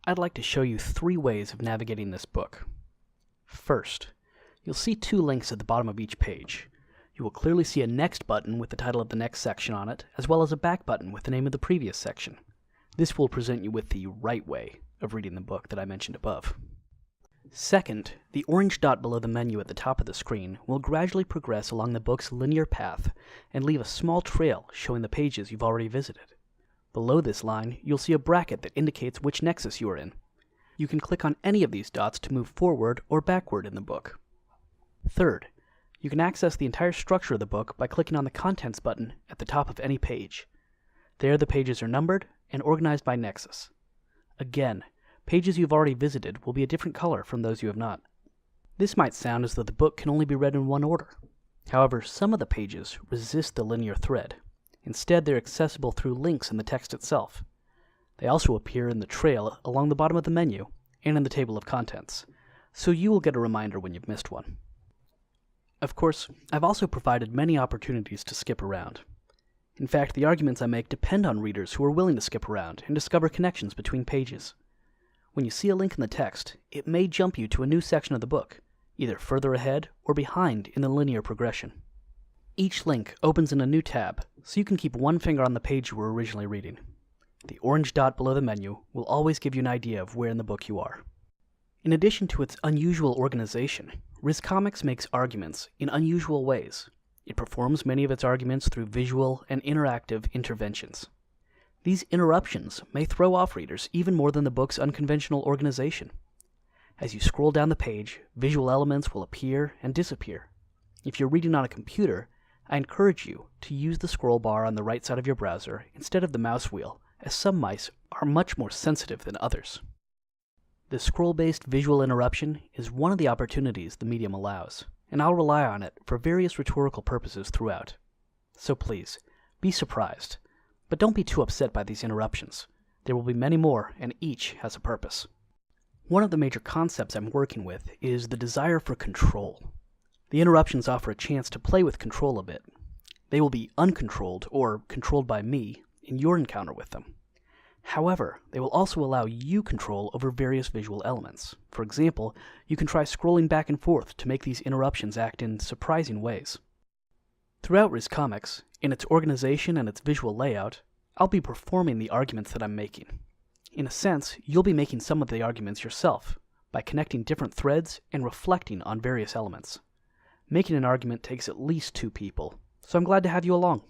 I'd like to show you 3 ways of navigating this book. First, you'll see 2 links at the bottom of each page. You will clearly see a Next button with the title of the next section on it, as well as a Back button with the name of the previous section. This will present you with the right way of reading the book that I mentioned above. Second, the orange dot below the menu at the top of the screen will gradually progress along the book's linear path and leave a small trail showing the pages you've already visited. Below this line, you'll see a bracket that indicates which nexus you are in. You can click on any of these dots to move forward or backward in the book. Third, you can access the entire structure of the book by clicking on the Contents button at the top of any page. There the pages are numbered and organized by nexus. Again, pages you've already visited will be a different color from those you have not. This might sound as though the book can only be read in one order. However, some of the pages resist the linear thread. Instead, they're accessible through links in the text itself. They also appear in the trail along the bottom of the menu and in the table of contents, so you will get a reminder when you've missed one. Of course, I've also provided many opportunities to skip around. In fact, the arguments I make depend on readers who are willing to skip around and discover connections between pages. When you see a link in the text, it may jump you to a new section of the book, either further ahead or behind in the linear progression. Each link opens in a new tab, so you can keep one finger on the page you were originally reading. The orange dot below the menu will always give you an idea of where in the book you are. In addition to its unusual organization, Riz Comics makes arguments in unusual ways. It performs many of its arguments through visual and interactive interventions. These interruptions may throw off readers even more than the book's unconventional organization. As you scroll down the page, visual elements will appear and disappear. If you're reading on a computer, I encourage you to use the scroll bar on the right side of your browser instead of the mouse wheel, as some mice are much more sensitive than others. The scroll-based visual interruption is one of the opportunities the medium allows, and I'll rely on it for various rhetorical purposes throughout. So please, be surprised, but don't be too upset by these interruptions. There will be many more, and each has a purpose. One of the major concepts I'm working with is the desire for control. The interruptions offer a chance to play with control a bit. They will be uncontrolled, or controlled by me, in your encounter with them. However, they will also allow you control over various visual elements. For example, you can try scrolling back and forth to make these interruptions act in surprising ways. Throughout Riz Comics, in its organization and its visual layout, I'll be performing the arguments that I'm making. In a sense, you'll be making some of the arguments yourself, by connecting different threads and reflecting on various elements. Making an argument takes at least 2 people, so I'm glad to have you along.